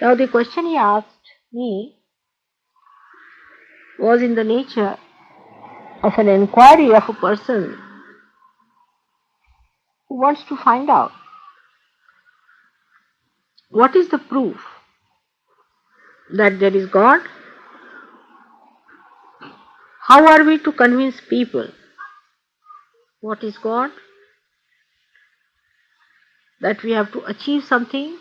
Now the question he asked me was in the nature of an inquiry of a person who wants to find out what is the proof that there is God. How are we to convince people what is God? That we have to achieve something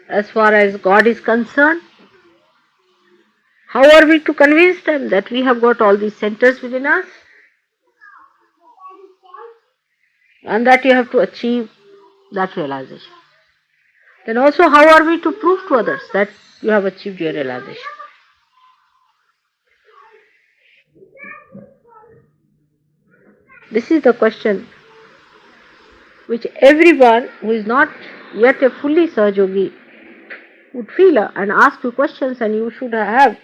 as far as God is concerned. How are we to convince them that we have got all these centers within us and that you have to achieve that realization? Then also, how are we to prove to others that you have achieved your realization? This is the question which everyone who is not yet a fully Sahaja would feel and ask you questions, and you should have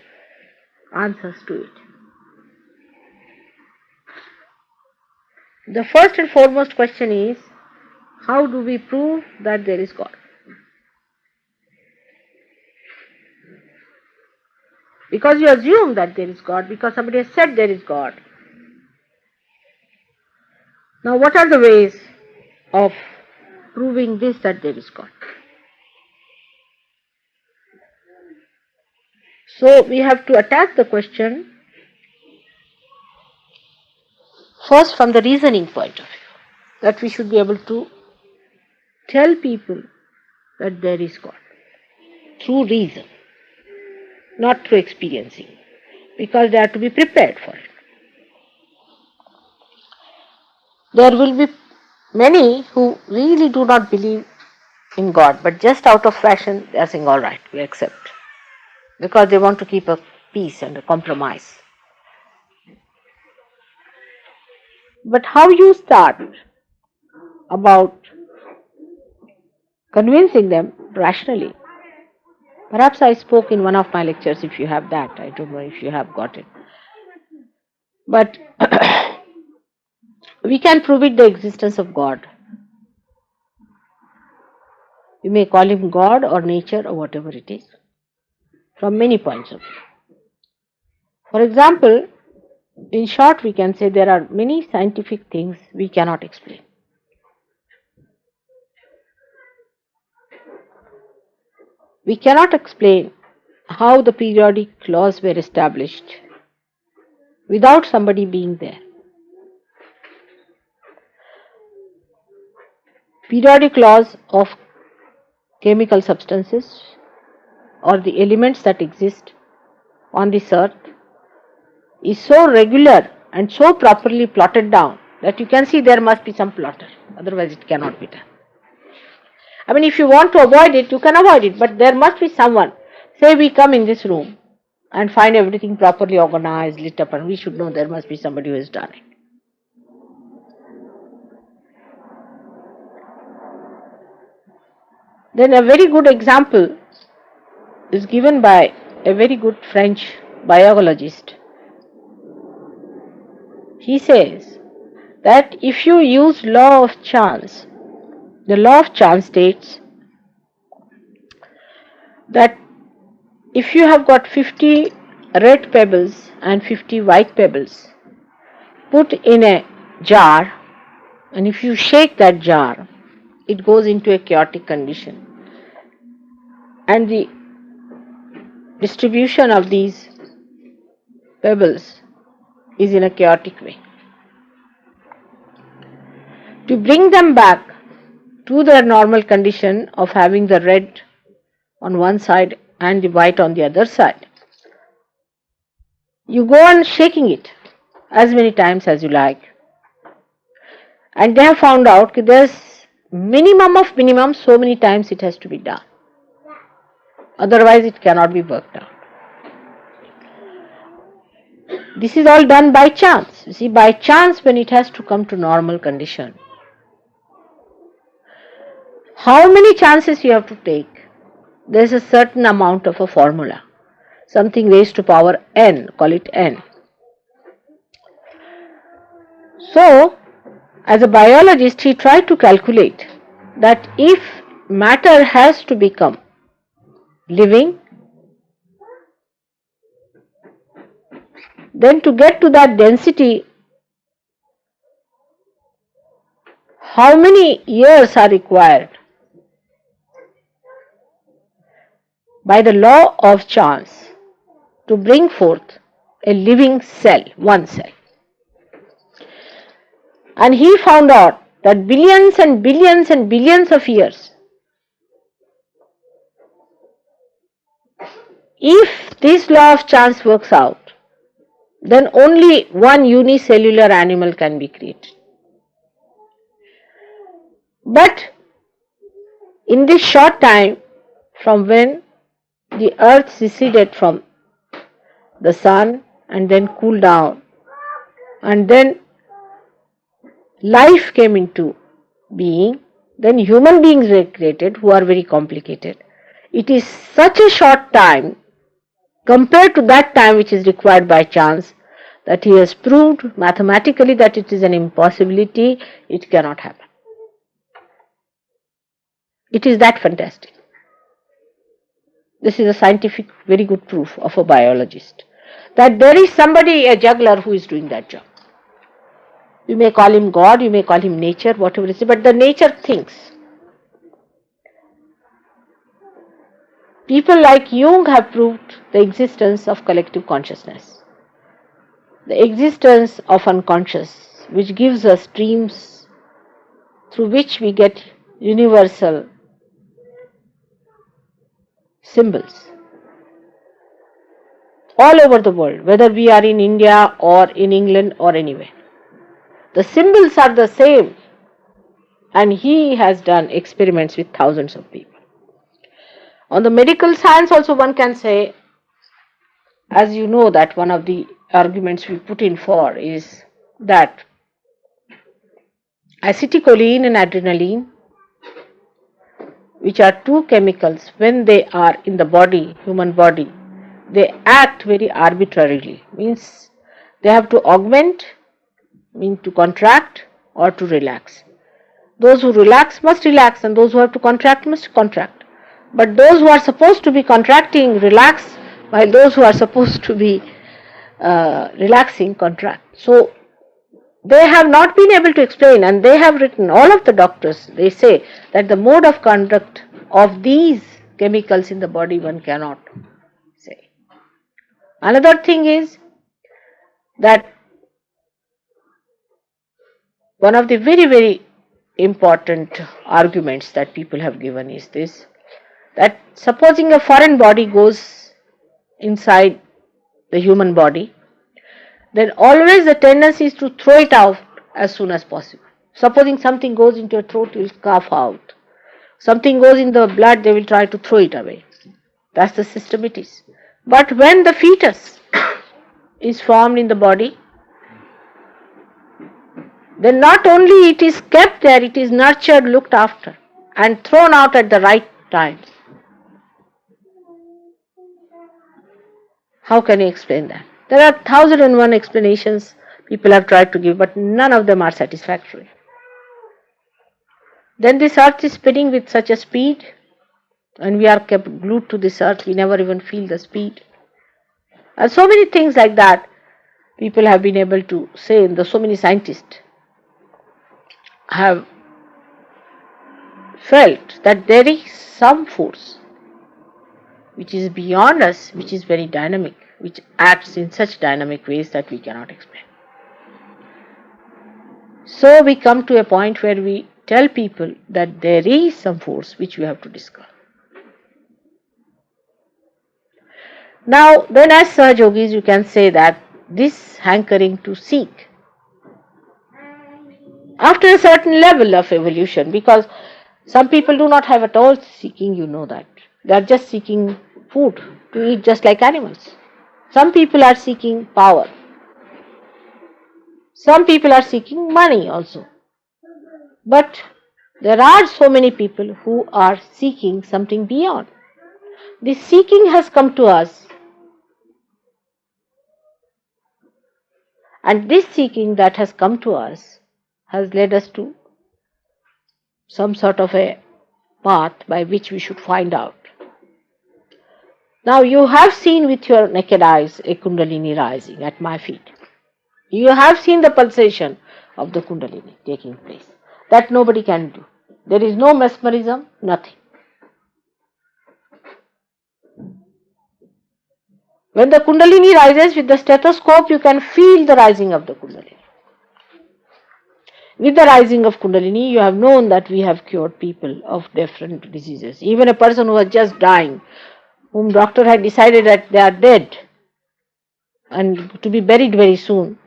answers to it. The first and foremost question is, how do we prove that there is God? Because you assume that there is God, because somebody has said there is God. Now, what are the ways of proving this, that there is God? So, we have to attack the question first from the reasoning point of view, that we should be able to tell people that there is God through reason, not through experiencing, because they have to be prepared for it. There will be many who really do not believe in God, but just out of fashion they are saying, all right, we accept, because they want to keep a peace and a compromise. But how you start about convincing them rationally? Perhaps I spoke in one of my lectures, if you have that. I don't know if you have got it. But we can prove it, the existence of God. You may call him God or nature or whatever it is, from many points of view. For example, in short, we can say there are many scientific things we cannot explain. We cannot explain how the periodic laws were established without somebody being there. Periodic laws of chemical substances or the elements that exist on this earth is so regular and so properly plotted down that you can see there must be some plotter, otherwise it cannot be done. I mean, if you want to avoid it, you can avoid it, but there must be someone. Say we come in this room and find everything properly organized, lit up, and we should know there must be somebody who has done it. Then a very good example is given by a very good French biologist. He says that if you use law of chance, the law of chance states that if you have got 50 red pebbles and 50 white pebbles put in a jar, and if you shake that jar, it goes into a chaotic condition, and the distribution of these pebbles is in a chaotic way. To bring them back to their normal condition of having the red on one side and the white on the other side, you go on shaking it as many times as you like. And they have found out that there's minimum of minimum so many times it has to be done. Otherwise it cannot be worked out. This is all done by chance. You see, by chance when it has to come to normal condition. How many chances you have to take? There's a certain amount of a formula. Something raised to power n, call it n. So, as a biologist, he tried to calculate that if matter has to become living, then to get to that density, how many years are required? By the law of chance, to bring forth a living cell, one cell. And he found out that billions and billions and billions of years, if this law of chance works out, then only one unicellular animal can be created. But in this short time, from when the earth seceded from the sun and then cooled down, and then life came into being, then human beings were created who are very complicated. It is such a short time compared to that time which is required by chance that he has proved mathematically that it is an impossibility, it cannot happen. It is that fantastic. This is a scientific, very good proof of a biologist that there is somebody, a juggler, who is doing that job. You may call him God, you may call him nature, whatever it is, but the nature thinks. People like Jung have proved the existence of collective consciousness, the existence of unconscious, which gives us dreams through which we get universal symbols all over the world, whether we are in India or in England or anywhere. The symbols are the same, and he has done experiments with thousands of people. On the medical science also one can say, as you know, that one of the arguments we put in for is that acetylcholine and adrenaline, which are two chemicals, when they are in the body, human body, they act very arbitrarily. Means they have to augment, mean to contract or to relax. Those who relax must relax, and those who have to contract must contract. But those who are supposed to be contracting relax, while those who are supposed to be relaxing contract. So they have not been able to explain, and they have written, all of the doctors, they say that the mode of conduct of these chemicals in the body one cannot say. Another thing is that one of the very, very important arguments that people have given is this, that supposing a foreign body goes inside the human body, then always the tendency is to throw it out as soon as possible. Supposing something goes into your throat, you will cough out. Something goes in the blood, they will try to throw it away. That's the system it is. But when the fetus is formed in the body, then not only it is kept there, it is nurtured, looked after, and thrown out at the right time. How can you explain that? There are 1001 explanations people have tried to give, but none of them are satisfactory. Then this earth is spinning with such a speed, and we are kept glued to this earth, we never even feel the speed. And so many things like that people have been able to say, and so many scientists have felt that there is some force which is beyond us, which is very dynamic, which acts in such dynamic ways that we cannot explain. So we come to a point where we tell people that there is some force which we have to discover. Now, then as Sahaja Yogis, you can say that this hankering to seek, after a certain level of evolution, because some people do not have at all seeking, you know that. They are just seeking food to eat just like animals. Some people are seeking power. Some people are seeking money also. But there are so many people who are seeking something beyond. This seeking has come to us. And this seeking that has come to us has led us to some sort of a path by which we should find out Now you have seen with your naked eyes a Kundalini rising at my feet. You have seen the pulsation of the Kundalini taking place. That nobody can do. There is no mesmerism, nothing. When the Kundalini rises with the stethoscope, you can feel the rising of the Kundalini. With the rising of Kundalini, you have known that we have cured people of different diseases. Even a person who was just dying, whom doctor had decided that they are dead and to be buried very soon,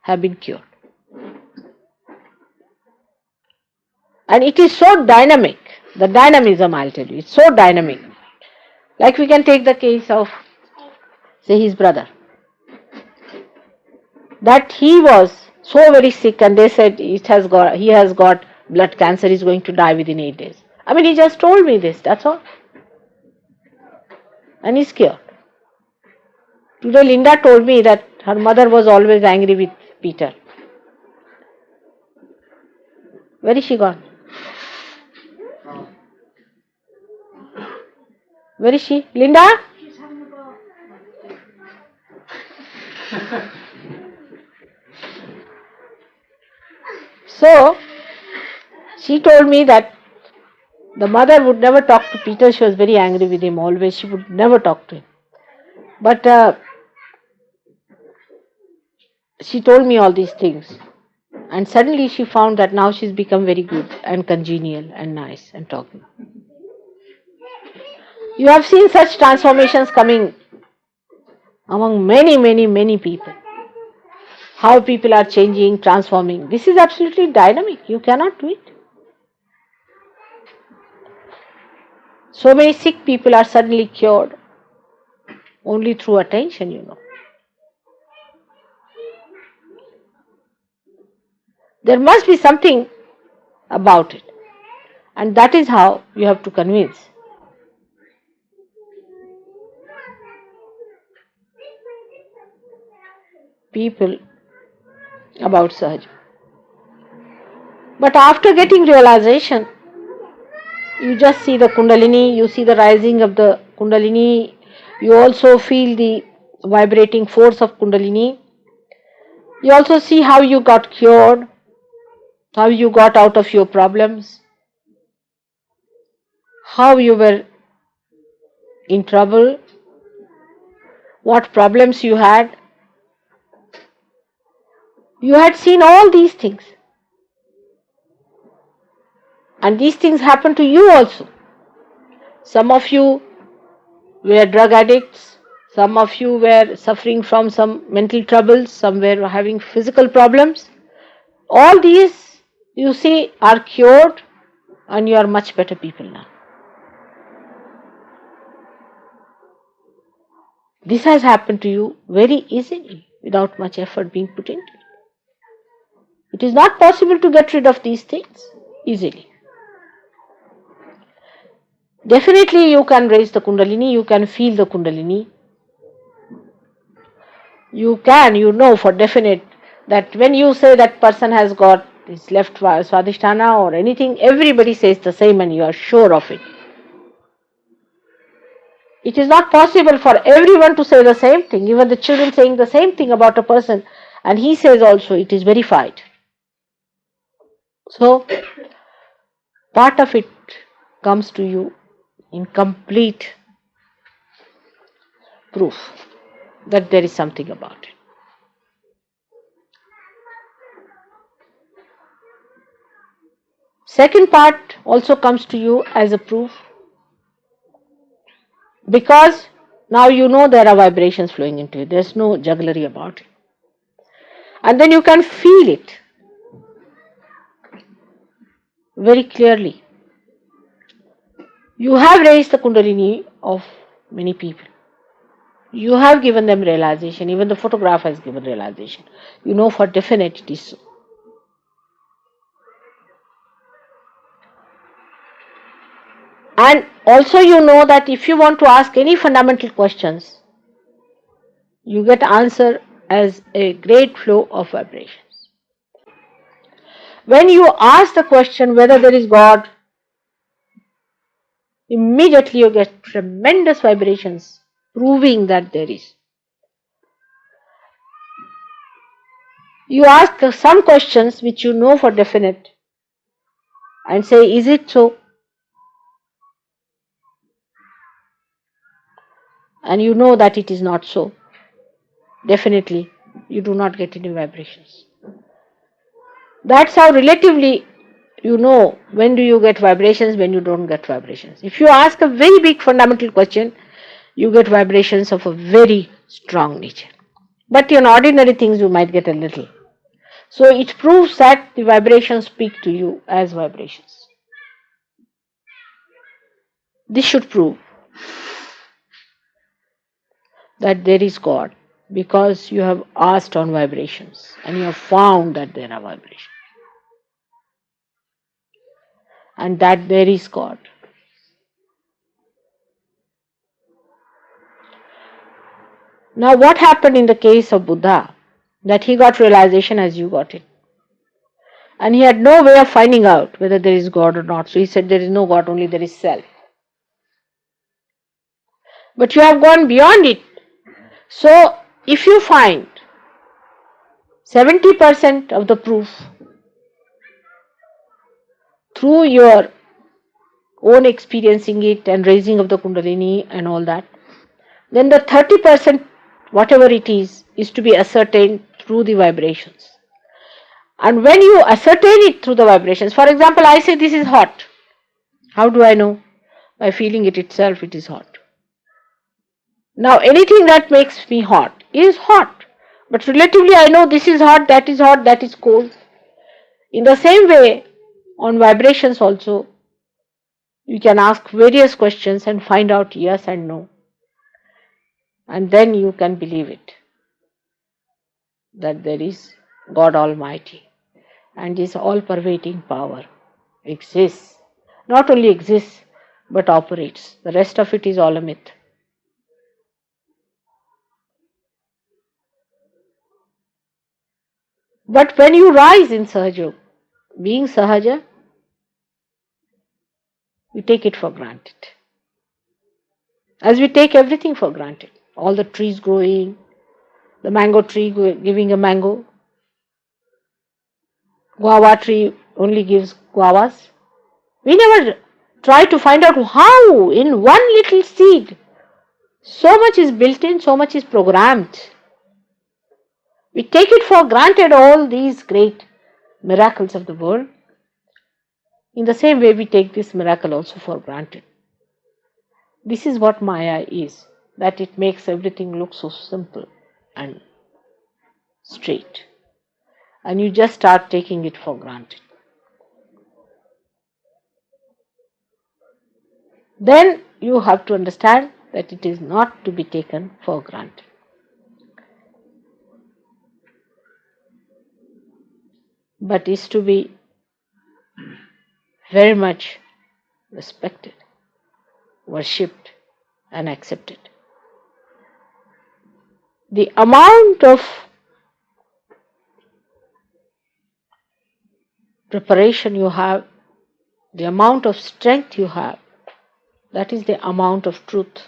have been cured. And it is so dynamic, the dynamism I'll tell you, it's so dynamic. Like we can take the case of, say, his brother, that he was so very sick and they said he has got blood cancer, he's going to die within 8 days. I mean, he just told me this, that's all. And he's cured. Today Linda told me that her mother was always angry with Peter. Where is she gone? Where is she? Linda? So, she told me that the mother would never talk to Peter. She was very angry with him always. She would never talk to him. But she told me all these things. And suddenly she found that now she's become very good and congenial and nice and talking. You have seen such transformations coming among many people. How people are changing, transforming. This is absolutely dynamic. You cannot do it. So many sick people are suddenly cured only through attention, you know. There must be something about it. And that is how you have to convince people about Sahaja. But after getting realization, you just see the Kundalini, you see the rising of the Kundalini, you also feel the vibrating force of Kundalini. You also see how you got cured, how you got out of your problems, how you were in trouble, what problems you had. You had seen all these things. And these things happened to you also. Some of you were drug addicts, some of you were suffering from some mental troubles, some were having physical problems. All these, you see, are cured and you are much better people now. This has happened to you very easily without much effort being put into it. It is not possible to get rid of these things easily. Definitely you can raise the Kundalini, you can feel the Kundalini. You know for definite that when you say that person has got his left Swadhisthana or anything, everybody says the same and you are sure of it. It is not possible for everyone to say the same thing, even the children saying the same thing about a person, and he says also it is verified. So, part of it comes to you in complete proof that there is something about it. Second part also comes to you as a proof because now you know there are vibrations flowing into it. There's no jugglery about it. And then you can feel it very clearly. You have raised the Kundalini of many people. You have given them realization. Even the photograph has given realization. You know for definite it is so. And also you know that if you want to ask any fundamental questions, you get answer as a great flow of vibrations. When you ask the question whether there is God, immediately you get tremendous vibrations proving that there is. You ask some questions which you know for definite and say, is it so? And you know that it is not so. Definitely, you do not get any vibrations. That's how relatively you know when do you get vibrations, when you don't get vibrations. If you ask a very big fundamental question, you get vibrations of a very strong nature. But in ordinary things you might get a little. So it proves that the vibrations speak to you as vibrations. This should prove that there is God because you have asked on vibrations and you have found that there are vibrations and that there is God. Now, what happened in the case of Buddha? That he got realization as you got it. And he had no way of finding out whether there is God or not. So he said, there is no God, only there is self. But you have gone beyond it. So, if you find 70% of the proof through your own experiencing it and raising of the Kundalini and all that, then the 30%, whatever it is to be ascertained through the vibrations. And when you ascertain it through the vibrations, for example, I say this is hot. How do I know? By feeling it itself, it is hot. Now, anything that makes me hot is hot. But relatively, I know this is hot, that is cold. In the same way, on vibrations also, you can ask various questions and find out yes and no. And then you can believe it, that there is God Almighty and this all-pervading power exists. Not only exists, but operates. The rest of it is all a myth. But when you rise in Sahaja, being Sahaja, you take it for granted. As we take everything for granted. All the trees growing, the mango tree giving a mango, guava tree only gives guavas. We never try to find out how in one little seed so much is built in, so much is programmed. We take it for granted all these great miracles of the world. In the same way, we take this miracle also for granted. This is what Maya is, that it makes everything look so simple and straight. And you just start taking it for granted. Then you have to understand that it is not to be taken for granted. But is to be very much respected, worshipped, and accepted. The amount of preparation you have, the amount of strength you have, that is the amount of truth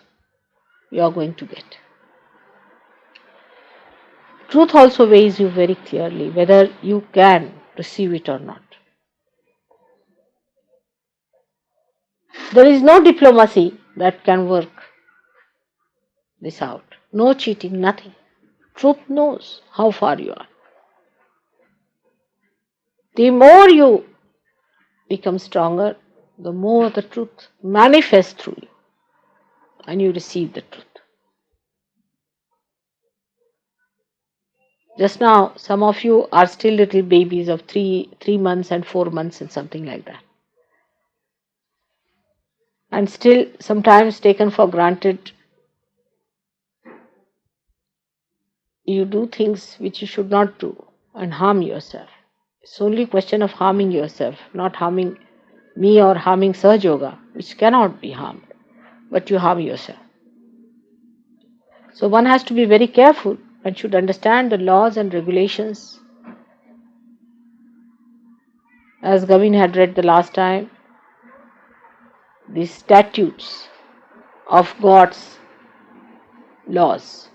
you are going to get. Truth also weighs you very clearly whether you can receive it or not. There is no diplomacy that can work this out. No cheating, nothing. Truth knows how far you are. The more you become stronger, the more the truth manifests through you and you receive the truth. Just now, some of you are still little babies of 3 months and 4 months and something like that. And still sometimes taken for granted. You do things which you should not do and harm yourself. It's only a question of harming yourself, not harming me or harming Sahaja Yoga, which cannot be harmed, but you harm yourself. So one has to be very careful and should understand the laws and regulations. As Gavin had read the last time, the statutes of gods laws.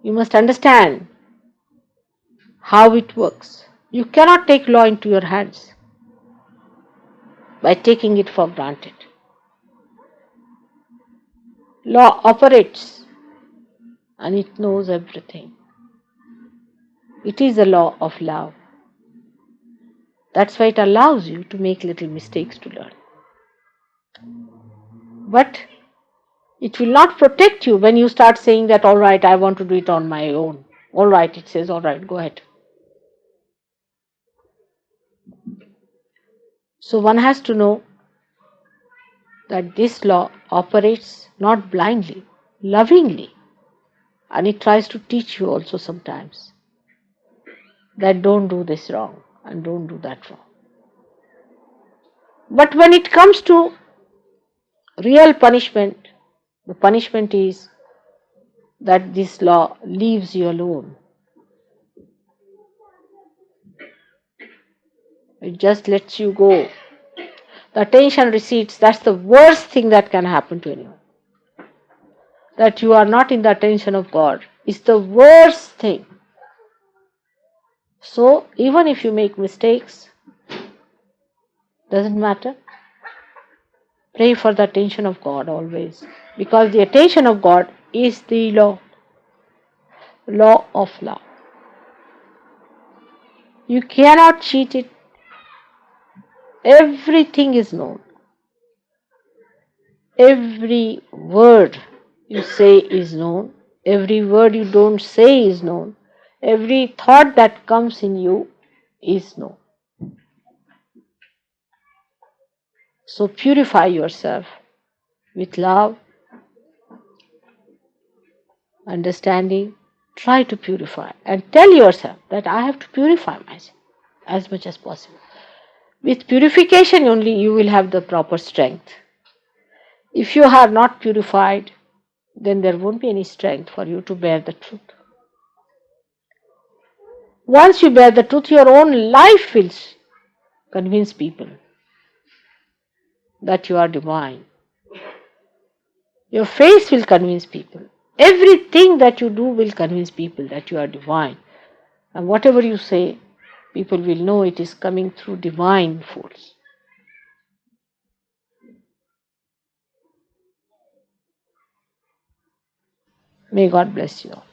You must understand how it works. You cannot take law into your hands by taking it for granted. Law operates and it knows everything. It is the law of love. That's why it allows you to make little mistakes to learn. But it will not protect you when you start saying that, all right, I want to do it on my own. All right, it says, all right, go ahead. So one has to know that this law operates not blindly, lovingly. And it tries to teach you also sometimes that don't do this wrong and don't do that wrong. But when it comes to real punishment, the punishment is that this law leaves you alone. It just lets you go. The attention recedes. That's the worst thing that can happen to anyone. That you are not in the attention of God is the worst thing. So even if you make mistakes, doesn't matter. Pray for the attention of God always. Because the attention of God is the law of love. You cannot cheat it. Everything is known. Every word you say is known. Every word you don't say is known. Every thought that comes in you is known. So purify yourself with love, understanding. Try to purify and tell yourself that I have to purify myself as much as possible. With purification only you will have the proper strength. If you are not purified, then there won't be any strength for you to bear the truth. Once you bear the truth, your own life will convince people that you are divine. Your face will convince people. Everything that you do will convince people that you are divine. And whatever you say, people will know it is coming through divine force. May God bless you all.